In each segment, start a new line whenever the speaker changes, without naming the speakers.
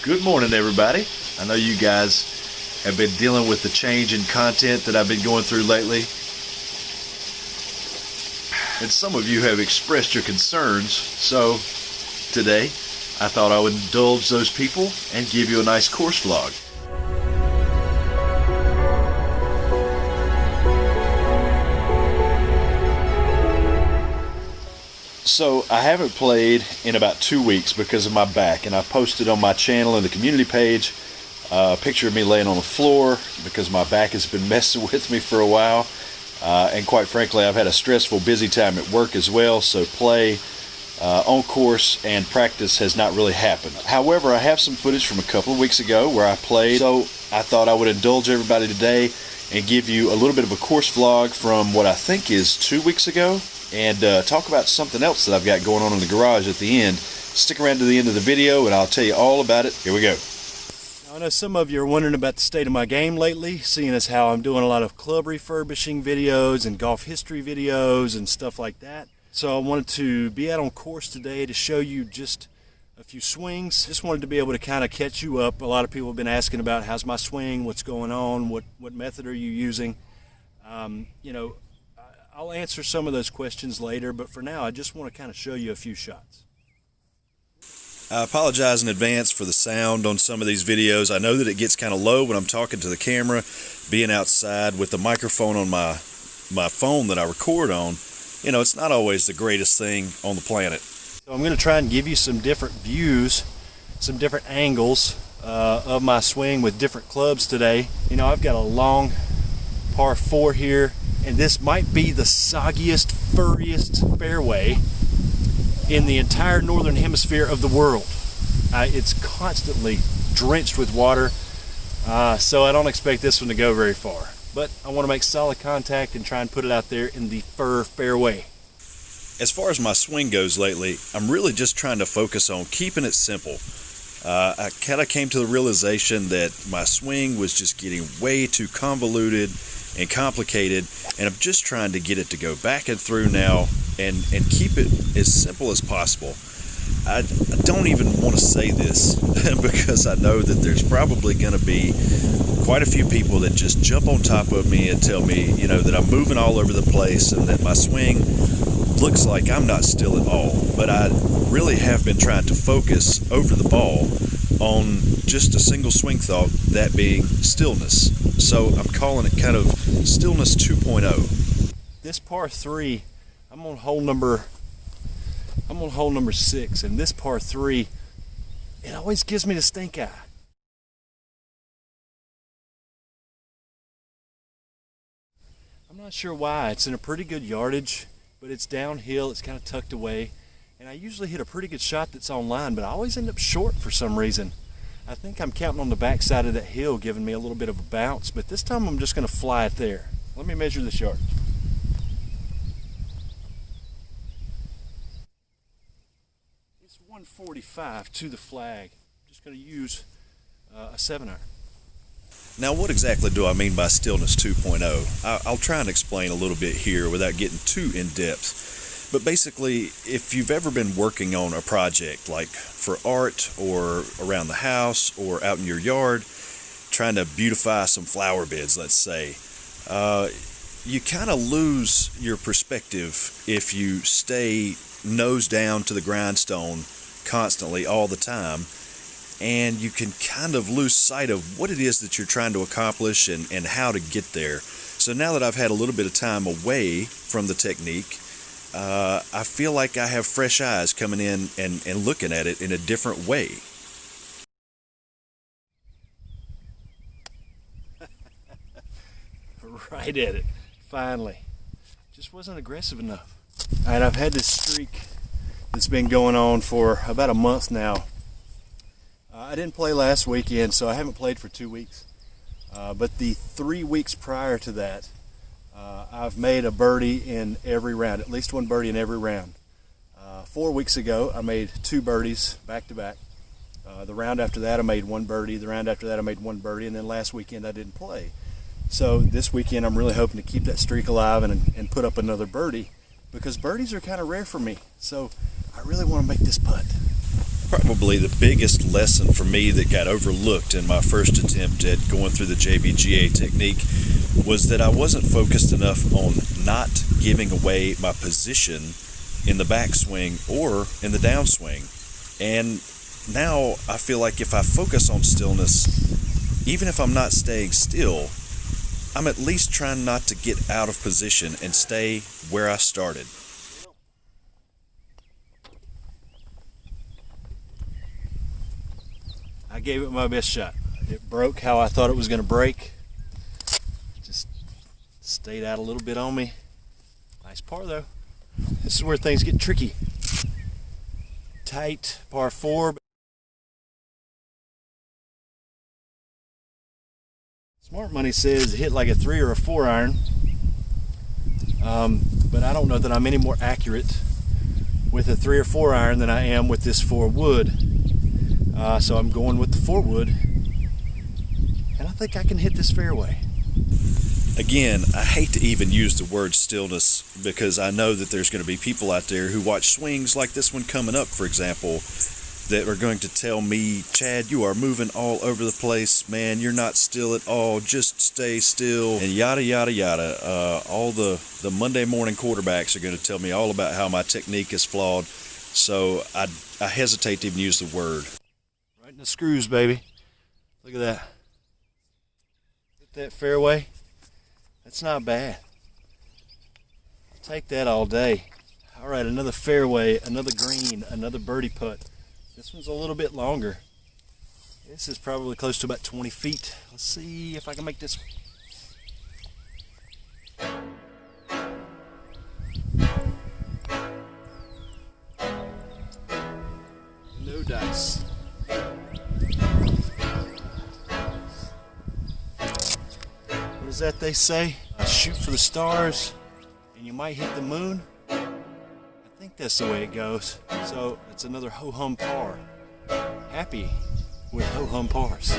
Good morning, everybody. I know you guys have been dealing with the change in content that I've been going through lately. And some of you have expressed your concerns, so today I thought I would indulge those people and give you a nice course vlog. So I haven't played in about 2 weeks because of my back, and I posted on my channel and the community page a picture of me laying on the floor because my back has been messing with me for a while, and quite frankly I've had a stressful busy time at work as well, so play on course and practice has not really happened. However, I have some footage from a couple of weeks ago where I played, so I thought I would indulge everybody today and give you a little bit of a course vlog from what I think is 2 weeks ago, and talk about something else that I've got going on in the garage at the end. Stick around to the end of the video and I'll tell you all about it. Here we go. Now, I know some of you are wondering about the state of my game lately, seeing as how I'm doing a lot of club refurbishing videos and golf history videos and stuff like that. So I wanted to be out on course today to show you just a few swings. Just wanted to be able to kind of catch you up. A lot of people have been asking about how's my swing, what's going on, what method are you using. You know, I'll answer some of those questions later, but for now I just want to kind of show you a few shots. I apologize in advance for the sound on some of these videos. I know that it gets kind of low when I'm talking to the camera. Being outside with the microphone on my phone that I record on, you know, it's not always the greatest thing on the planet. So I'm going to try and give you some different views, some different angles of my swing with different clubs today. You know, I've got a long par 4 here, and this might be the soggiest, furriest fairway in the entire northern hemisphere of the world. It's constantly drenched with water, so I don't expect this one to go very far. But I want to make solid contact and try and put it out there in the fairway. As far as my swing goes lately, I'm really just trying to focus on keeping it simple. I kind of came to the realization that my swing was just getting way too convoluted and complicated, and I'm just trying to get it to go back and through now and keep it as simple as possible. I don't even want to say this because I know that there's probably going to be quite a few people that just jump on top of me and tell me, you know, that I'm moving all over the place and that my swing looks like I'm not still at all. But I really have been trying to focus over the ball on just a single swing thought, that being stillness. So I'm calling it kind of stillness 2.0. This par 3, I'm on hole number 6, and this par 3, it always gives me the stink eye. I'm not sure why. It's in a pretty good yardage, but it's downhill, it's kind of tucked away, and I usually hit a pretty good shot that's on line, but I always end up short for some reason. I think I'm counting on the backside of that hill giving me a little bit of a bounce, but this time I'm just going to fly it there. Let me measure this yardage. It's 145 to the flag. I'm just going to use a 7-iron. Now, what exactly do I mean by stillness 2.0? I'll try and explain a little bit here without getting too in-depth. But basically, if you've ever been working on a project like for art or around the house or out in your yard, trying to beautify some flower beds, let's say, you kind of lose your perspective if you stay nose down to the grindstone constantly all the time, and you can kind of lose sight of what it is that you're trying to accomplish and how to get there. So now that I've had a little bit of time away from the technique, I feel like I have fresh eyes coming in and looking at it in a different way. Right at it, finally. Just wasn't aggressive enough. All right, I've had this streak that's been going on for about a month now. I didn't play last weekend, so I haven't played for 2 weeks. But the 3 weeks prior to that, I've made a birdie in every round, at least one birdie in every round. 4 weeks ago, I made 2 birdies back to back. The round after that, I made 1 birdie. The round after that, I made 1 birdie. And then last weekend, I didn't play. So this weekend, I'm really hoping to keep that streak alive and put up another birdie, because birdies are kind of rare for me. So I really want to make this putt. Probably the biggest lesson for me that got overlooked in my first attempt at going through the JVGA technique was that I wasn't focused enough on not giving away my position in the backswing or in the downswing. And now I feel like if I focus on stillness, even if I'm not staying still, I'm at least trying not to get out of position and stay where I started.
I gave it my best shot. It broke how I thought it was going to break. Just stayed out a little bit on me. Nice par though. This is where things get tricky. Tight par 4. Smart money says hit like a 3 or a 4 iron. But I don't know that I'm any more accurate with a 3 or 4 iron than I am with this 4 wood. So I'm going with the 4 wood, and I think I can hit this fairway.
Again, I hate to even use the word stillness because I know that there's going to be people out there who watch swings like this one coming up, for example, that are going to tell me, Chad, you are moving all over the place, man, you're not still at all, just stay still, and yada yada yada. All the Monday morning quarterbacks are going to tell me all about how my technique is flawed, so I hesitate to even use the word.
Right in the screws, baby. Look at that. Hit that fairway. That's not bad. I'll take that all day. All right, another fairway, another green, another birdie putt. This one's a little bit longer. This is probably close to about 20 feet. Let's see if I can make this. No dice. What is that they say? Shoot for the stars and you might hit the moon. I think that's the way it goes. So it's another ho-hum par. Happy with ho-hum pars.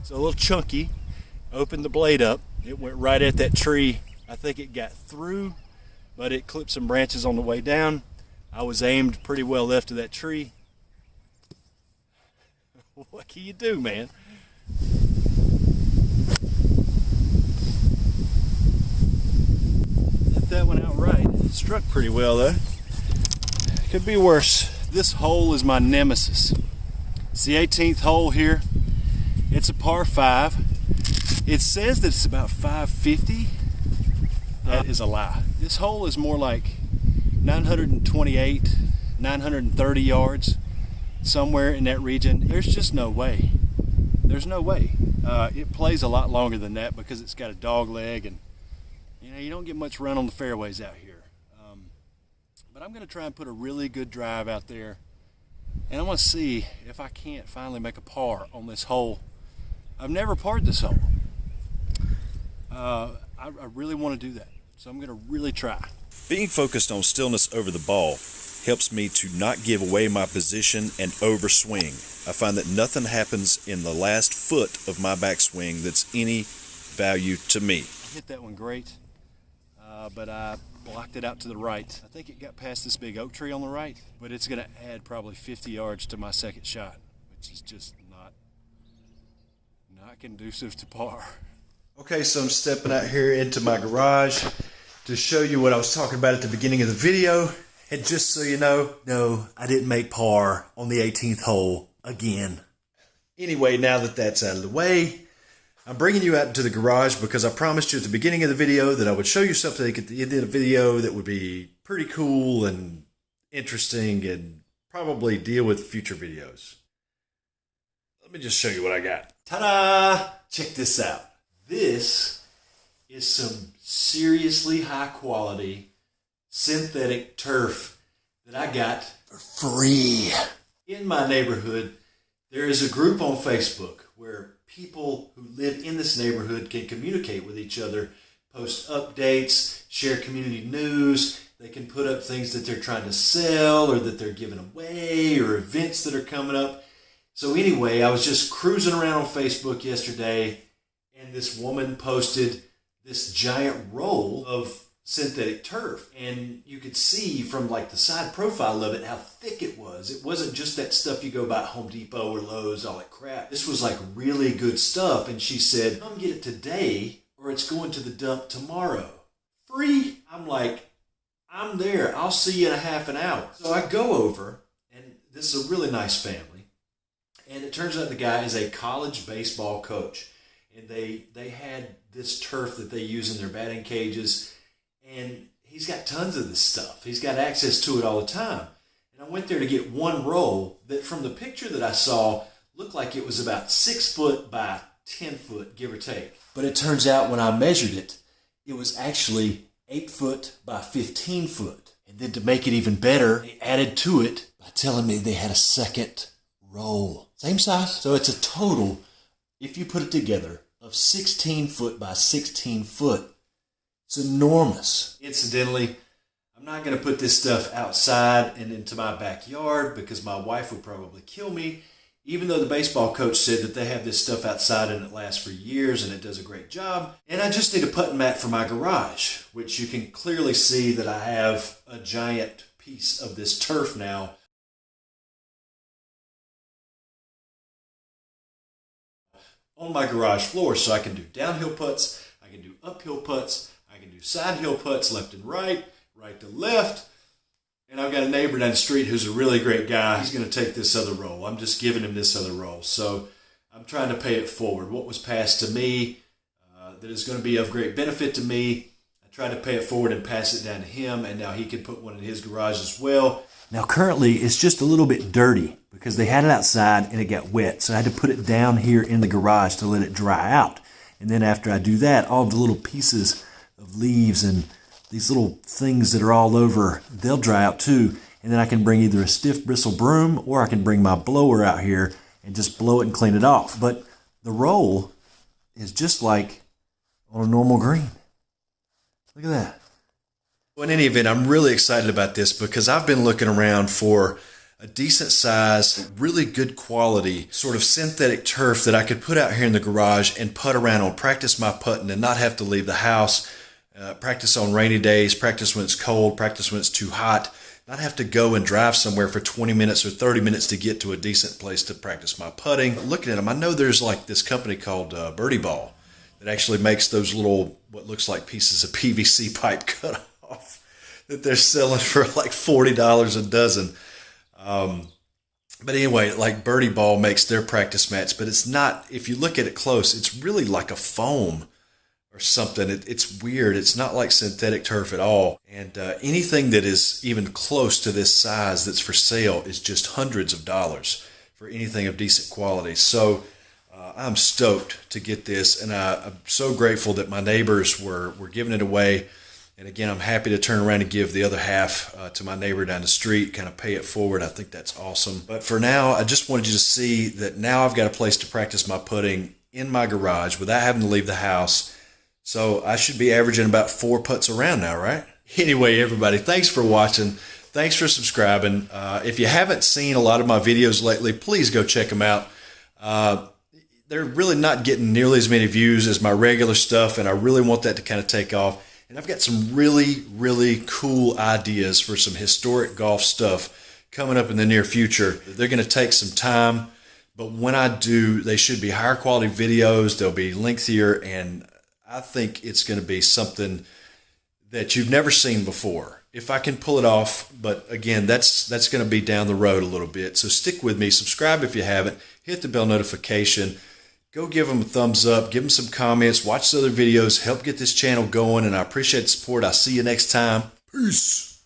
So a little chunky, opened the blade up, it went right at that tree. I think it got through, but it clipped some branches on the way down. I was aimed pretty well left of that tree. What can you do, man? Hit that one out right. Struck pretty well though. Could be worse. This hole is my nemesis. It's the 18th hole here. It's a par 5. It says that it's about 550. That is a lie. This hole is more like 928, 930 yards, somewhere in that region. There's just no way. There's no way. It plays a lot longer than that because it's got a dog leg, and you don't get much run on the fairways out here. But I'm going to try and put a really good drive out there, and I want to see if I can't finally make a par on this hole. I've never parred this hole. I really want to do that, so I'm going to really try.
Being focused on stillness over the ball helps me to not give away my position and overswing. I find that nothing happens in the last foot of my backswing that's any value to me.
I hit that one great, but I blocked it out to the right. I think it got past this big oak tree on the right, but it's going to add probably 50 yards to my second shot, which is just not conducive to par.
Okay, so I'm stepping out here into my garage to show you what I was talking about at the beginning of the video. And just so you know, no, I didn't make par on the 18th hole again. Anyway, now that that's out of the way, I'm bringing you out into the garage because I promised you at the beginning of the video that I would show you something at the end of the video that would be pretty cool and interesting and probably deal with future videos. Let me just show you what I got. Ta-da! Check this out. This is some seriously high quality synthetic turf that I got for free. In my neighborhood, there is a group on Facebook where people who live in this neighborhood can communicate with each other, post updates, share community news. They can put up things that they're trying to sell or that they're giving away or events that are coming up. So anyway, I was just cruising around on Facebook yesterday, and this woman posted this giant roll of synthetic turf, and you could see from like the side profile of it how thick it was. It wasn't just that stuff you go buy at Home Depot or Lowe's, all that crap. This was like really good stuff, and she said, come get it today or it's going to the dump tomorrow. Free. I'm like, I'm there. I'll see you in a half an hour. So I go over, and this is a really nice family, and it turns out the guy is a college baseball coach, and they had this turf that they use in their batting cages. And he's got tons of this stuff. He's got access to it all the time. And I went there to get one roll that from the picture that I saw looked like it was about 6 foot by 10 foot, give or take. But it turns out when I measured it, it was actually 8 foot by 15 foot. And then to make it even better, they added to it by telling me they had a second roll. Same size. So it's a total, if you put it together, of 16 foot by 16 foot. It's enormous. Incidentally, I'm not going to put this stuff outside and into my backyard because my wife would probably kill me, even though the baseball coach said that they have this stuff outside and it lasts for years and it does a great job. And I just need a putting mat for my garage, which you can clearly see that I have a giant piece of this turf now on my garage floor, so I can do downhill putts, I can do uphill putts, I can do side hill putts left and right to left. And I've got a neighbor down the street who's a really great guy. He's going to take this other roll. I'm just giving him this other roll. So I'm trying to pay it forward. What was passed to me that is going to be of great benefit to me, I tried to pay it forward and pass it down to him, and now he can put one in his garage as well. Now currently it's just a little bit dirty because they had it outside and it got wet. So I had to put it down here in the garage to let it dry out. And then after I do that, all the little pieces of leaves and these little things that are all over, they'll dry out too. And then I can bring either a stiff bristle broom or I can bring my blower out here and just blow it and clean it off. But the roll is just like on a normal green. Look at that. Well, in any event, I'm really excited about this because I've been looking around for a decent size, really good quality sort of synthetic turf that I could put out here in the garage and putt around on, practice my putting and not have to leave the house. Practice on rainy days, practice when it's cold, practice when it's too hot, not have to go and drive somewhere for 20 minutes or 30 minutes to get to a decent place to practice my putting. Looking at them, I know there's like this company called Birdie Ball that actually makes those little, what looks like pieces of PVC pipe cut off that they're selling for like $40 a dozen. But anyway, like Birdie Ball makes their practice mats, but it's not, if you look at it close, it's really like a foam or something. It's weird. It's not like synthetic turf at all. And anything that is even close to this size that's for sale is just hundreds of dollars for anything of decent quality. So I'm stoked to get this, and I'm so grateful that my neighbors were giving it away. And again, I'm happy to turn around and give the other half to my neighbor down the street, kind of pay it forward. I think that's awesome. But for now, I just wanted you to see that now I've got a place to practice my putting in my garage without having to leave the house. So I should be averaging about 4 putts around now, right? Anyway, everybody, thanks for watching. thanks for subscribing. If you haven't seen a lot of my videos lately, please go check them out. They're really not getting nearly as many views as my regular stuff, and I really want that to kind of take off. And I've got some really, really cool ideas for some historic golf stuff coming up in the near future. They're going to take some time, but when I do, they should be higher quality videos. They'll be lengthier, and I think it's going to be something that you've never seen before, if I can pull it off. But again, that's going to be down the road a little bit. So stick with me. Subscribe if you haven't. Hit the bell notification. Go give them a thumbs up. Give them some comments. Watch the other videos. Help get this channel going, and I appreciate the support. I'll see you next time. Peace.